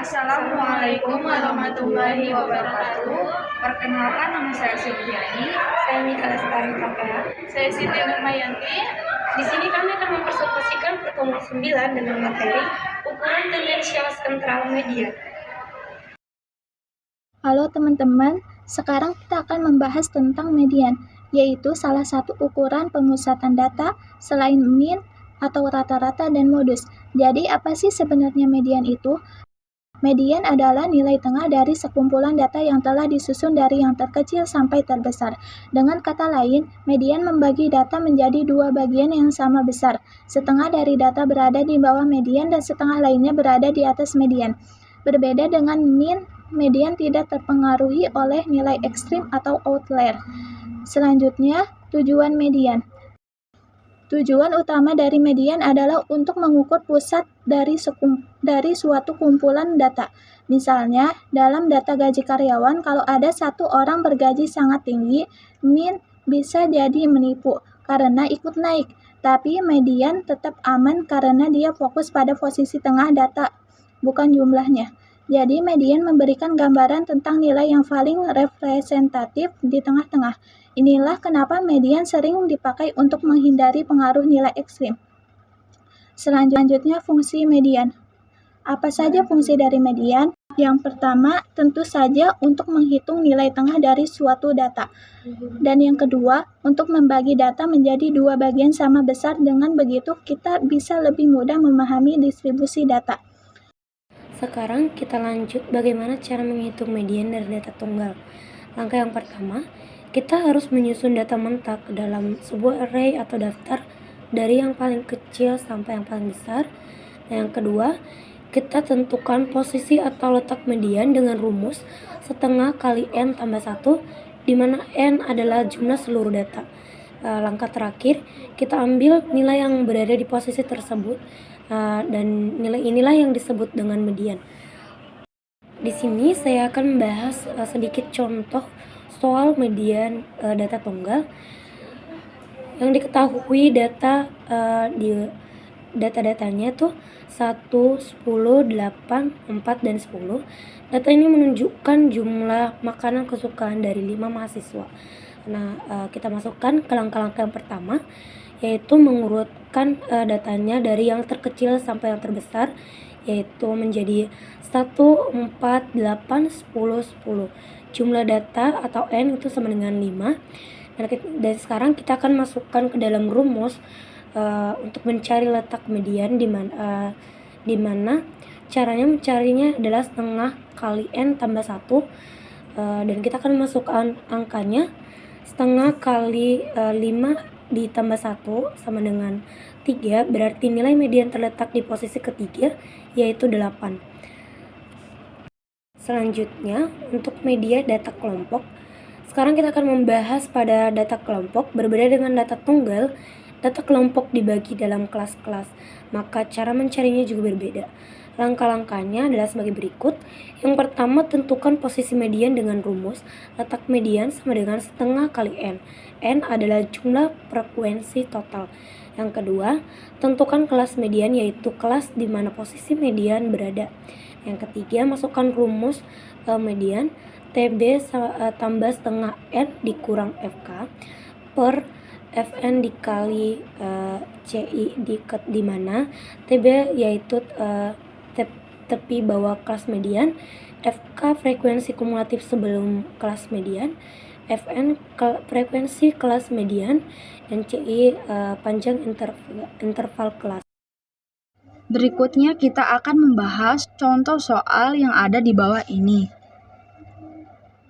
Assalamualaikum warahmatullahi wabarakatuh. Perkenalkan, nama saya Silviani. Saya Mika Lestari Kakak. Saya Siti Nurmayanti. Di sini kami akan mempresentasikan pertemuan 9 dengan materi ukuran tendensial sentral media. Halo teman-teman, sekarang kita akan membahas tentang median, yaitu salah satu ukuran pemusatan data selain mean atau rata-rata dan modus. Jadi apa sih sebenarnya median itu? Median adalah nilai tengah dari sekumpulan data yang telah disusun dari yang terkecil sampai terbesar. Dengan kata lain, median membagi data menjadi dua bagian yang sama besar. Setengah dari data berada di bawah median dan setengah lainnya berada di atas median. Berbeda dengan mean, median tidak terpengaruhi oleh nilai ekstrim atau outlier. Selanjutnya, tujuan median. Tujuan utama dari median adalah untuk mengukur pusat dari suatu kumpulan data. Misalnya, dalam data gaji karyawan, kalau ada satu orang bergaji sangat tinggi, mean bisa jadi menipu karena ikut naik. Tapi median tetap aman karena dia fokus pada posisi tengah data, bukan jumlahnya. Jadi median memberikan gambaran tentang nilai yang paling representatif di tengah-tengah. Inilah kenapa median sering dipakai untuk menghindari pengaruh nilai ekstrim. Selanjutnya, fungsi median. Apa saja fungsi dari median? Yang pertama, tentu saja untuk menghitung nilai tengah dari suatu data. Dan yang kedua, untuk membagi data menjadi dua bagian sama besar. Dengan begitu, kita bisa lebih mudah memahami distribusi data. Sekarang kita lanjut bagaimana cara menghitung median dari data tunggal. Langkah yang pertama, kita harus menyusun data mentah ke dalam sebuah array atau daftar dari yang paling kecil sampai yang paling besar. Dan yang kedua, kita tentukan posisi atau letak median dengan rumus setengah kali n tambah 1, di mana n adalah jumlah seluruh data. Langkah terakhir, kita ambil nilai yang berada di posisi tersebut, dan nilai inilah yang disebut dengan median. Di sini saya akan membahas sedikit contoh soal median data tunggal. Yang diketahui data-datanya tuh 1, 10, 8, 4, dan 10. Data ini menunjukkan jumlah makanan kesukaan dari 5 mahasiswa. Nah, kita masukkan ke langkah-langkah yang pertama, yaitu mengurutkan datanya dari yang terkecil sampai yang terbesar, yaitu menjadi 1, 4, 8, 10, 10. Jumlah data atau n itu sama dengan 5. Dan sekarang kita akan masukkan ke dalam rumus untuk mencari letak median, di mana caranya mencarinya adalah setengah kali n tambah 1, dan kita akan masukkan angkanya setengah kali 5 ditambah 1 sama dengan 3, berarti nilai median terletak di posisi ketiga, yaitu 8. Selanjutnya, untuk media data kelompok. Sekarang kita akan membahas pada data kelompok. Berbeda dengan data tunggal, data kelompok dibagi dalam kelas-kelas, maka cara mencarinya juga berbeda. Langkah-langkahnya adalah sebagai berikut. Yang pertama, tentukan posisi median dengan rumus letak median sama dengan setengah kali n. N adalah jumlah frekuensi total. Yang kedua, tentukan kelas median, yaitu kelas di mana posisi median berada. Yang ketiga, masukkan rumus median TB tambah setengah n dikurang FK per Fn dikali CI di mana TB yaitu tepi bawah kelas median, FK frekuensi kumulatif sebelum kelas median, Fn frekuensi kelas median, dan CI panjang interval kelas. Berikutnya kita akan membahas contoh soal yang ada di bawah ini.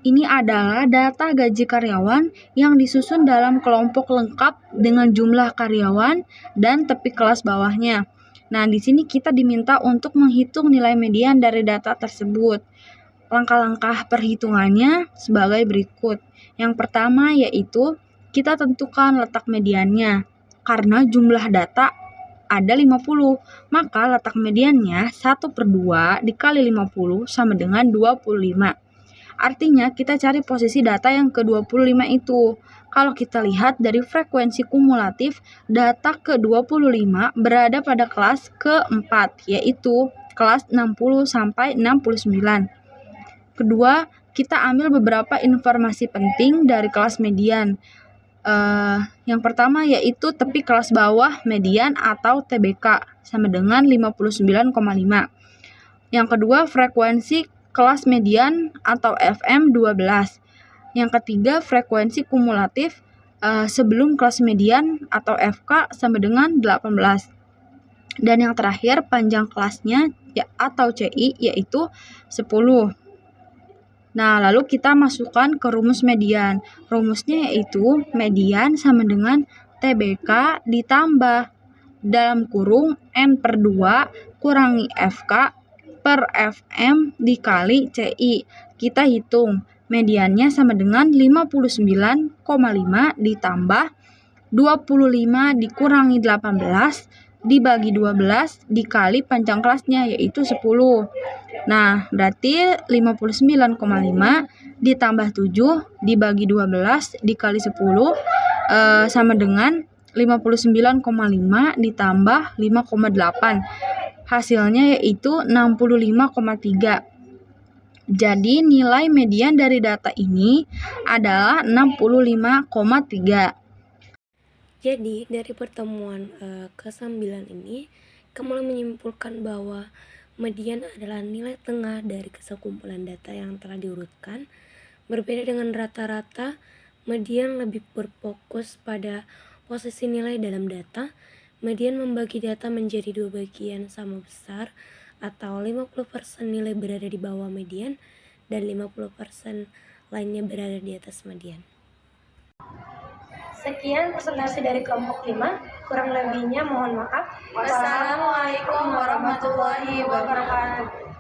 Ini adalah data gaji karyawan yang disusun dalam kelompok lengkap dengan jumlah karyawan dan tepi kelas bawahnya. Nah, di sini kita diminta untuk menghitung nilai median dari data tersebut. Langkah-langkah perhitungannya sebagai berikut. Yang pertama yaitu kita tentukan letak mediannya. Karena jumlah data ada 50, maka letak mediannya 1/2 dikali 50 sama dengan 25. Artinya kita cari posisi data yang ke-25 itu. Kalau kita lihat dari frekuensi kumulatif, data ke-25 berada pada kelas ke-4, yaitu kelas 60 sampai 69. Kedua, kita ambil beberapa informasi penting dari kelas median. Yang pertama yaitu tepi kelas bawah median atau TBK sama dengan 59,5. Yang kedua, frekuensi kelas median atau FM 12. Yang ketiga, frekuensi kumulatif sebelum kelas median atau FK sama dengan 18. Dan yang terakhir, panjang kelasnya atau CI yaitu 10. Nah, lalu kita masukkan ke rumus median. Rumusnya yaitu median sama dengan TBK ditambah dalam kurung N/2 kurangi FK per FM dikali CI. Kita hitung, mediannya sama dengan 59,5 ditambah 25 dikurangi 18 dibagi 12 dikali panjang kelasnya yaitu 10. Nah, berarti 59,5 ditambah 7 dibagi 12 dikali 10 sama dengan 59,5 ditambah 5,8. Hasilnya yaitu 65,3. Jadi nilai median dari data ini adalah 65,3. Jadi dari pertemuan ke-9 ini, kamu menyimpulkan bahwa median adalah nilai tengah dari kesekumpulan data yang telah diurutkan. Berbeda dengan rata-rata, median lebih berfokus pada posisi nilai dalam data. Median membagi data menjadi dua bagian sama besar, atau 50% nilai berada di bawah median dan 50% lainnya berada di atas median. Sekian presentasi dari kelompok 5, kurang lebihnya mohon maaf. Wassalamualaikum warahmatullahi wabarakatuh.